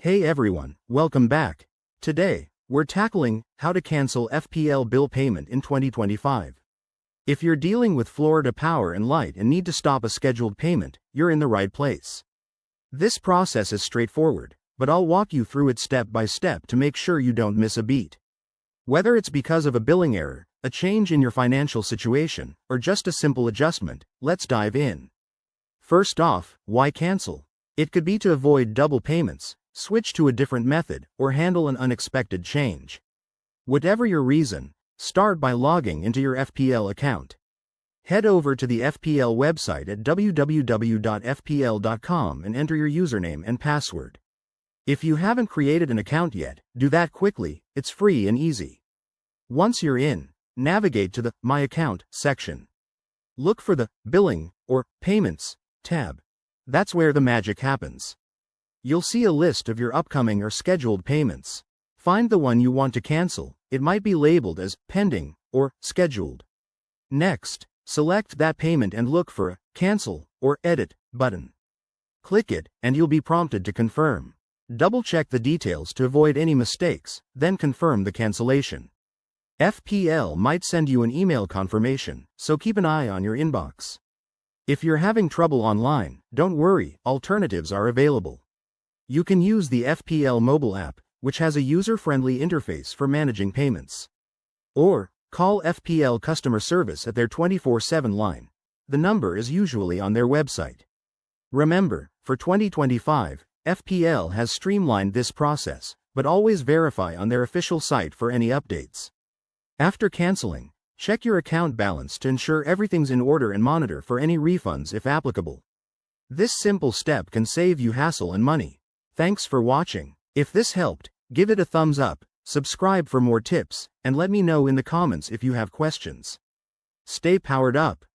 Hey everyone, welcome back. Today, we're tackling how to cancel FPL bill payment in 2025. If you're dealing with Florida Power and Light and need to stop a scheduled payment, you're in the right place. This process is straightforward, but I'll walk you through it step by step to make sure you don't miss a beat. Whether it's because of a billing error, a change in your financial situation, or just a simple adjustment, let's dive in. First off, why cancel? It could be to avoid double payments, switch to a different method, or handle an unexpected change. Whatever your reason, start by logging into your FPL account. Head over to the FPL website at www.fpl.com and enter your username and password. If you haven't created an account yet, do that quickly, it's free and easy. Once you're in, navigate to the My Account section. Look for the Billing or Payments tab. That's where the magic happens. You'll see a list of your upcoming or scheduled payments. Find the one you want to cancel. It might be labeled as pending or scheduled. Next, select that payment and look for a Cancel or Edit button. Click it, and you'll be prompted to confirm. Double-check the details to avoid any mistakes, then confirm the cancellation. FPL might send you an email confirmation, so keep an eye on your inbox. If you're having trouble online, don't worry, alternatives are available. You can use the FPL mobile app, which has a user-friendly interface for managing payments. Or, call FPL customer service at their 24/7 line. The number is usually on their website. Remember, for 2025, FPL has streamlined this process, but always verify on their official site for any updates. After canceling, check your account balance to ensure everything's in order and monitor for any refunds if applicable. This simple step can save you hassle and money. Thanks for watching. If this helped, give it a thumbs up, subscribe for more tips, and let me know in the comments if you have questions. Stay powered up.